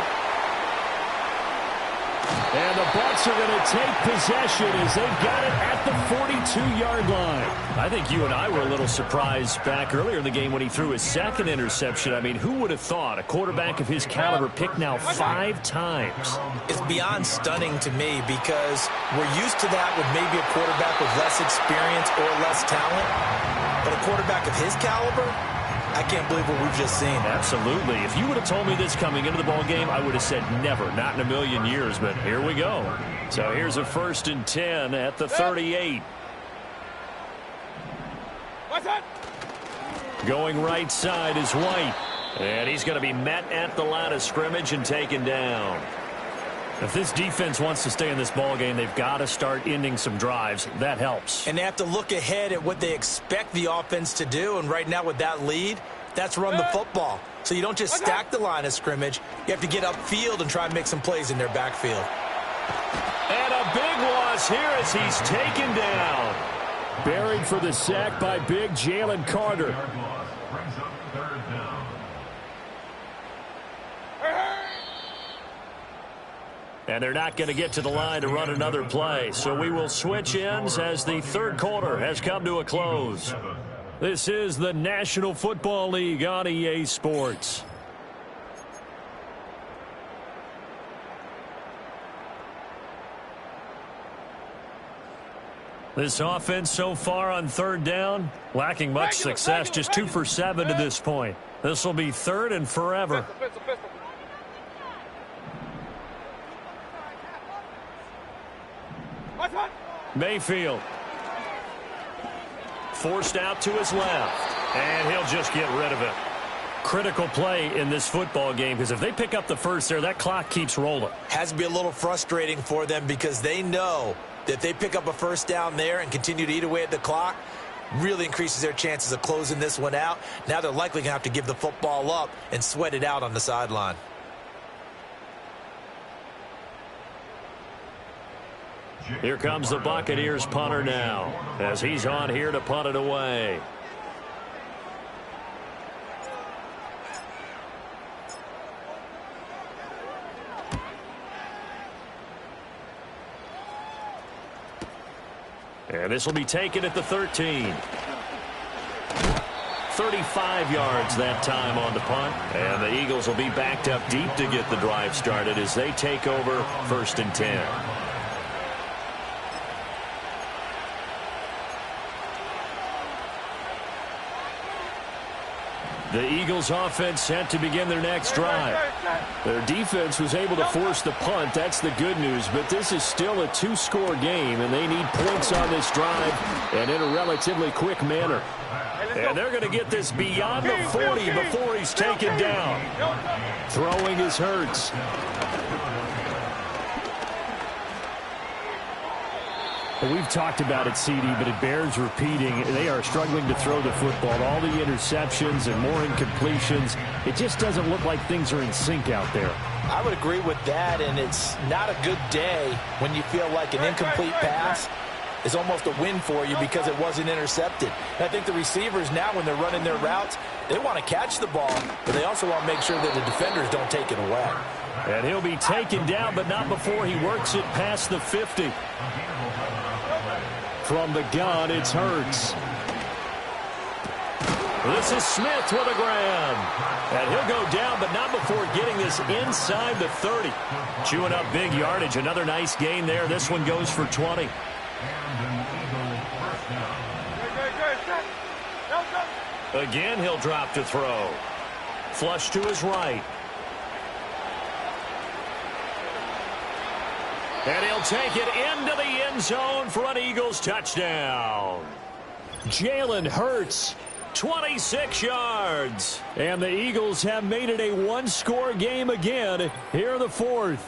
And the Bucs are going to take possession as they've got it at the 42-yard line. I think you and I were a little surprised back earlier in the game when he threw his 2nd interception. I mean, who would have thought a quarterback of his caliber picked now 5 times? It's beyond stunning to me because we're used to that with maybe a quarterback with less experience or less talent. But a quarterback of his caliber, I can't believe what we've just seen. Absolutely. If you would have told me this coming into the ball game, I would have said never, not in a million years, but here we go. So here's a 1st and 10 at the 38. What's that? Going right side is White. And he's going to be met at the line of scrimmage and taken down. If this defense wants to stay in this ball game, they've got to start ending some drives. That helps. And they have to look ahead at what they expect the offense to do. And right now with that lead, that's run the football. So you don't just stack the line of scrimmage. You have to get upfield and try and make some plays in their backfield. And a big loss here as he's taken down. Buried for the sack by big Jalen Carter. And they're not going to get to the line to run another play. So we will switch ends as the 3rd quarter has come to a close. This is the National Football League on EA Sports. This offense so far on 3rd down, lacking much success, just 2 for 7 to this point. This will be 3rd and forever. Pistol. What's that? Mayfield. Forced out to his left. And he'll just get rid of it. Critical play in this football game because if they pick up the first there, that clock keeps rolling. Has to be a little frustrating for them because they know that if they pick up a 1st down there and continue to eat away at the clock, really increases their chances of closing this one out. Now they're likely going to have to give the football up and sweat it out on the sideline. Here comes the Buccaneers punter now as he's on here to punt it away. And this will be taken at the 13. 35 yards that time on the punt. And the Eagles will be backed up deep to get the drive started as they take over 1st and 10. The Eagles offense set to begin their next drive. Their defense was able to force the punt. That's the good news. But this is still a 2-score game, and they need points on this drive and in a relatively quick manner. And they're going to get this beyond the 40 before he's taken down. Throwing is Hurts. We've talked about it, CD, but it bears repeating. They are struggling to throw the football. All the interceptions and more incompletions. It just doesn't look like things are in sync out there. I would agree with that, and it's not a good day when you feel like an incomplete pass is almost a win for you because it wasn't intercepted. And I think the receivers now, when they're running their routes, they want to catch the ball, but they also want to make sure that the defenders don't take it away. And he'll be taken down, but not before he works it past the 50. From the gun, it's Hurts. This is Smith with a grab. And he'll go down, but not before getting this inside the 30. Chewing up big yardage. Another nice gain there. This one goes for 20. Again, he'll drop to throw. Flush to his right. And he'll take it into the end zone for an Eagles touchdown. Jalen Hurts, 26 yards. And the Eagles have made it a 1-score game again here in the 4th.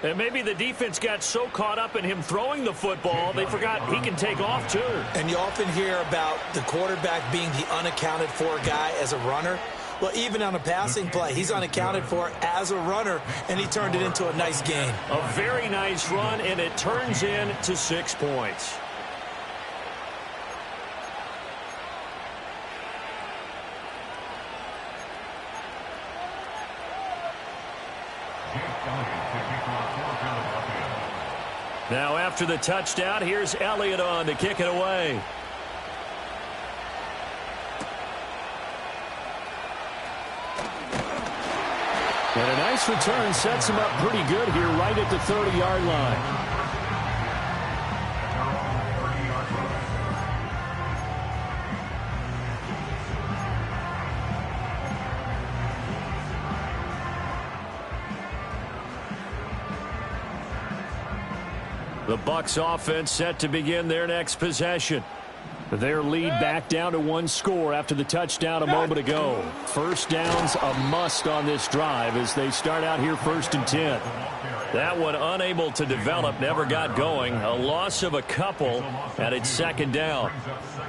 And maybe the defense got so caught up in him throwing the football, they forgot he can take off too. And you often hear about the quarterback being the unaccounted for guy as a runner. Well, even on a passing play, he's unaccounted for as a runner, and he turned it into a nice gain. A very nice run, and it turns into 6 points. Now after the touchdown, here's Elliott on to kick it away. And a nice return sets him up pretty good here right at the 30-yard line. The Bucs offense set to begin their next possession. Their lead back down to one score after the touchdown a moment ago. First down's a must on this drive as they start out here 1st and 10. That one unable to develop, never got going. A loss of a couple, and it's 2nd down.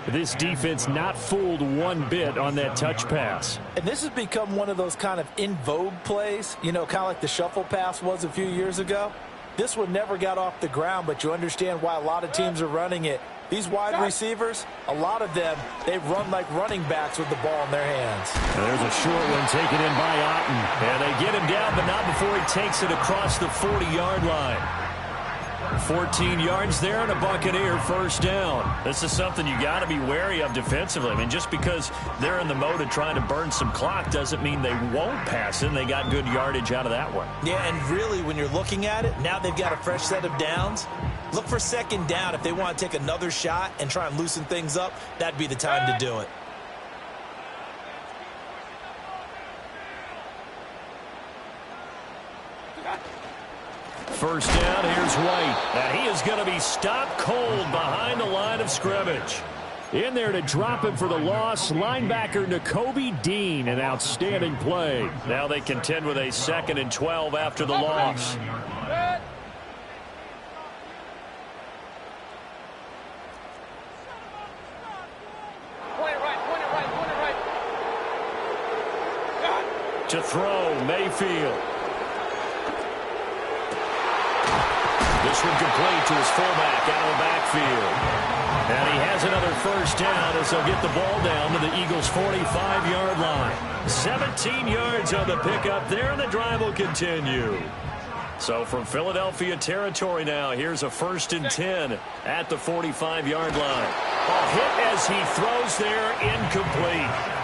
This defense not fooled one bit on that touch pass. And this has become one of those kind of in vogue plays, you know, kind of like the shuffle pass was a few years ago. This one never got off the ground, but you understand why a lot of teams are running it. These wide receivers, a lot of them, they run like running backs with the ball in their hands. And there's a short one taken in by Otten. And they get him down, but not before he takes it across the 40-yard line. 14 yards there and a Buccaneer first down. This is something you got to be wary of defensively. I mean, just because they're in the mode of trying to burn some clock doesn't mean they won't pass it. And they got good yardage out of that one. Yeah, and really, when you're looking at it, now they've got a fresh set of downs. Look for 2nd down. If they want to take another shot and try and loosen things up, that'd be the time to do it. First down, here's White. And he is going to be stopped cold behind the line of scrimmage. In there to drop him for the loss, linebacker Nakobe Dean, an outstanding play. Now they contend with a 2nd and 12 after the loss. To throw, Mayfield. This one complete to his fullback out of the backfield. And he has another first down as they'll get the ball down to the Eagles' 45-yard line. 17 yards on the pickup there, and the drive will continue. So from Philadelphia territory now, here's a 1st and 10 at the 45-yard line. A hit as he throws there, incomplete.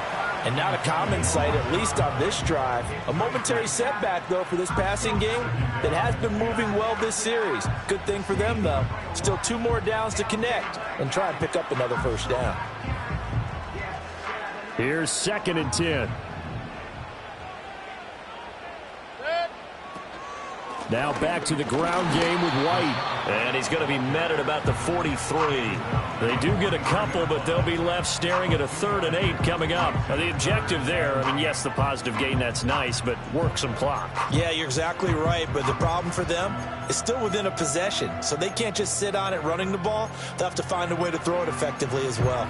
And not a common sight, at least on this drive. A momentary setback, though, for this passing game that has been moving well this series. Good thing for them, though. Still 2 more downs to connect and try and pick up another first down. Here's 2nd and 10. Now back to the ground game with White. And he's going to be met at about the 43. They do get a couple, but they'll be left staring at a 3rd and 8 coming up. Now, the objective there, I mean, yes, the positive gain, that's nice, but work some clock. Yeah, you're exactly right, but the problem for them is still within a possession, so they can't just sit on it running the ball. They'll have to find a way to throw it effectively as well.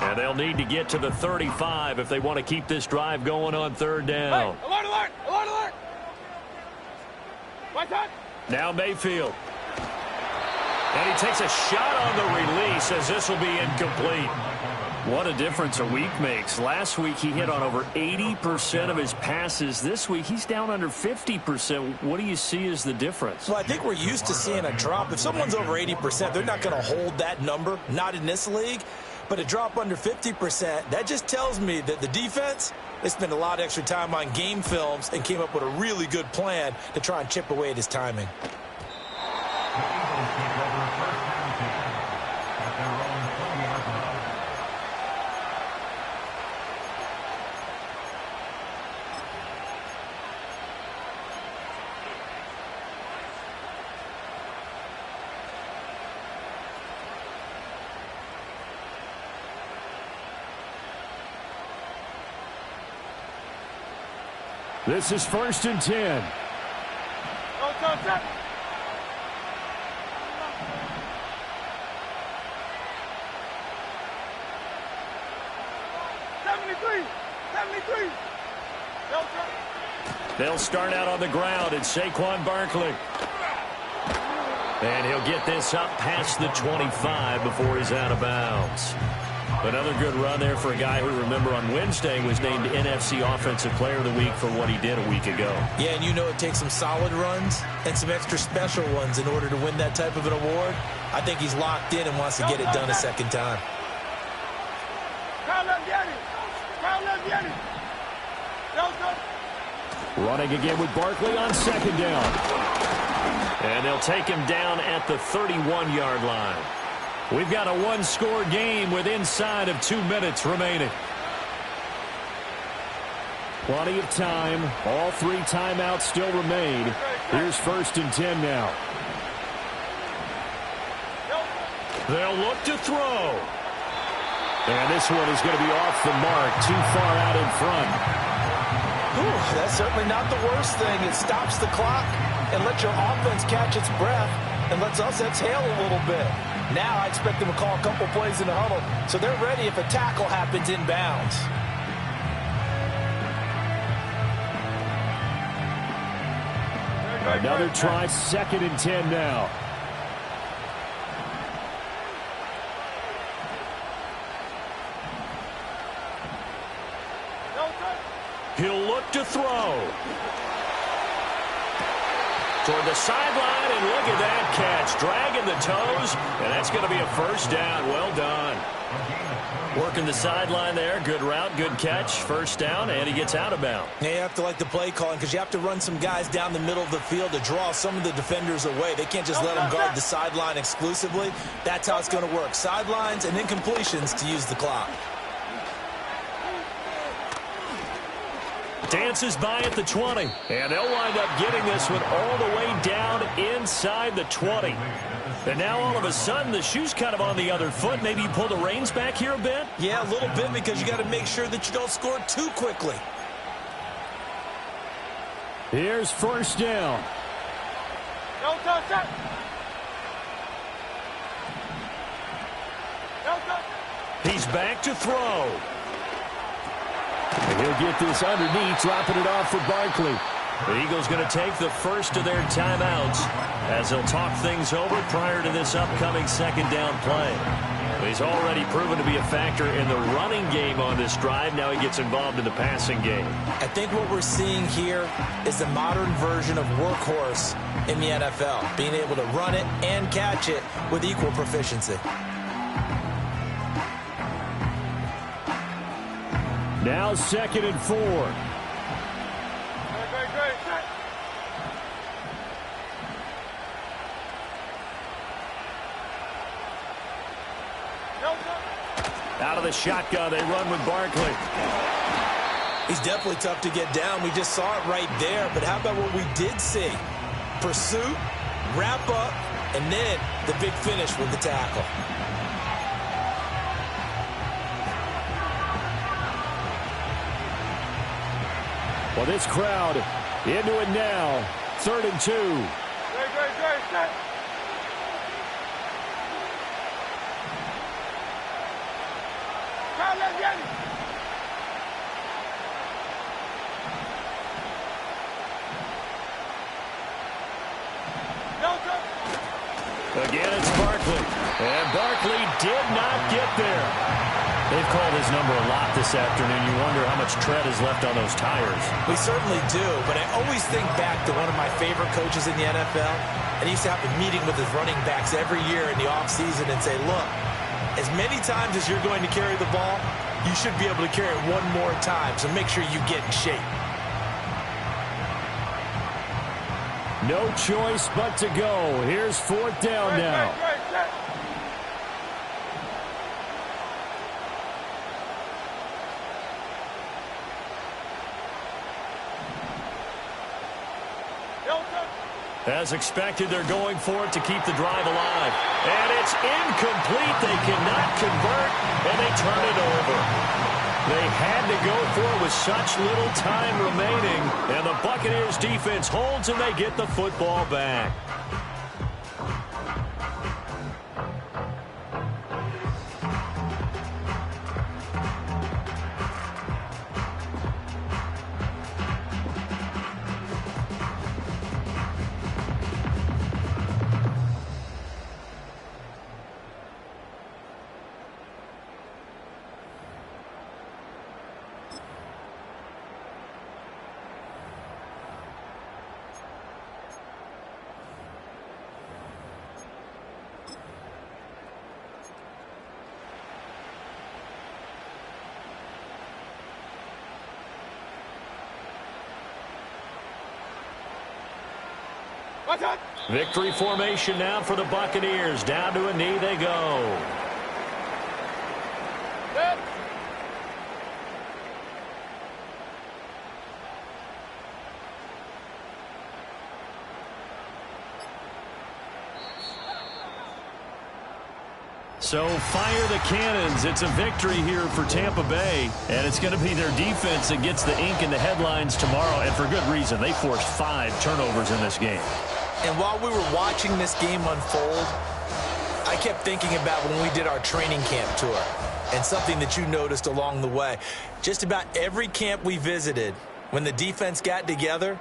And they'll need to get to the 35 if they want to keep this drive going on 3rd down. Hey, alert, alert, alert, alert. Right side. Now Mayfield. And he takes a shot on the release as this will be incomplete. What a difference a week makes. Last week he hit on over 80% of his passes. This week he's down under 50%. What do you see as the difference? Well, I think we're used to seeing a drop. If someone's over 80%, they're not going to hold that number, not in this league. But a drop under 50%, that just tells me that the defense, they spent a lot of extra time on game films and came up with a really good plan to try and chip away at his timing. This is 1st and 10. Go, set. They'll start out on the ground. It's Saquon Barkley. And he'll get this up past the 25 before he's out of bounds. Another good run there for a guy who, remember, on Wednesday was named NFC Offensive Player of the Week for what he did a week ago. Yeah, and you know it takes some solid runs and some extra special ones in order to win that type of an award. I think he's locked in and wants to get it done a second time. Running again with Barkley on 2nd down. And they'll take him down at the 31-yard line. We've got a one-score game with inside of 2 minutes remaining. Plenty of time. All 3 timeouts still remain. Here's 1st and 10 now. They'll look to throw. And this one is going to be off the mark, too far out in front. Ooh, that's certainly not the worst thing. It stops the clock and lets your offense catch its breath and lets us exhale a little bit. Now I expect them to call a couple plays in the huddle so they're ready if a tackle happens inbounds. Another try, 2nd and 10 now. He'll look to throw. Toward the sideline, and look at that catch. Dragging the toes, and that's going to be a 1st down. Well done. Working the sideline there. Good route, good catch. 1st down, and he gets out of bounds. Yeah, you have to like the play calling because you have to run some guys down the middle of the field to draw some of the defenders away. They can't just let them guard the sideline exclusively. That's how it's going to work. Sidelines and incompletions to use the clock. Dances by at the 20. And they'll wind up getting this one all the way down inside the 20. And now all of a sudden the shoe's kind of on the other foot. Maybe you pull the reins back here a bit? Yeah, a little bit because you got to make sure that you don't score too quickly. Here's 1st down. No touch that. No touch. He's back to throw. And he'll get this underneath, dropping it off for Barkley. The Eagles going to take the 1st of their timeouts as they'll talk things over prior to this upcoming 2nd down play. He's already proven to be a factor in the running game on this drive. Now he gets involved in the passing game. I think what we're seeing here is the modern version of workhorse in the NFL, being able to run it and catch it with equal proficiency. Now 2nd and 4. Great. No touch. Out of the shotgun, they run with Barkley. He's definitely tough to get down. We just saw it right there. But how about what we did see? Pursuit, wrap up, and then the big finish with the tackle. Well, this crowd into it now. 3rd and 2. Great. Set. Let's get it. No touch. Again, it's Barkley. And Barkley did not get there. They've called his number a lot this afternoon. You wonder how much tread is left on those tires. We certainly do, but I always think back to one of my favorite coaches in the NFL, and he used to have a meeting with his running backs every year in the offseason and say, look, as many times as you're going to carry the ball, you should be able to carry it one more time, so make sure you get in shape. No choice but to go. Here's 4th down now. Set. As expected, they're going for it to keep the drive alive. And it's incomplete. They cannot convert, and they turn it over. They had to go for it with such little time remaining. And the Buccaneers defense holds, and they get the football back. Victory formation now for the Buccaneers. Down to a knee they go. So fire the cannons. It's a victory here for Tampa Bay, and it's going to be their defense that gets the ink in the headlines tomorrow, and for good reason. They forced 5 turnovers in this game. And while we were watching this game unfold, I kept thinking about when we did our training camp tour and something that you noticed along the way. Just about every camp we visited, when the defense got together,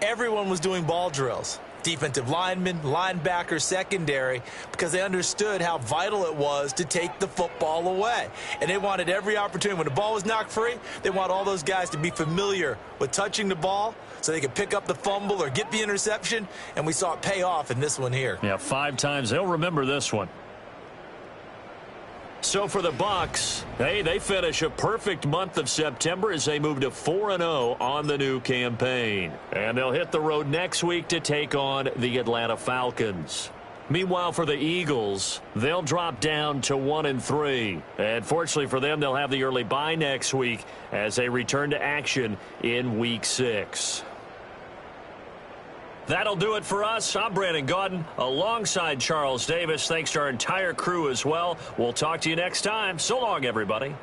everyone was doing ball drills. Defensive linemen, linebackers, secondary, because they understood how vital it was to take the football away. And they wanted every opportunity. When the ball was knocked free, they want all those guys to be familiar with touching the ball so they could pick up the fumble or get the interception, and we saw it pay off in this one here. Yeah, 5 times. They'll remember this one. So for the Bucs, hey, they finish a perfect month of September as they move to 4-0 on the new campaign. And they'll hit the road next week to take on the Atlanta Falcons. Meanwhile, for the Eagles, they'll drop down to 1-3. And fortunately for them, they'll have the early bye next week as they return to action in Week 6. That'll do it for us. I'm Brandon Gaudin alongside Charles Davis. Thanks to our entire crew as well. We'll talk to you next time. So long, everybody.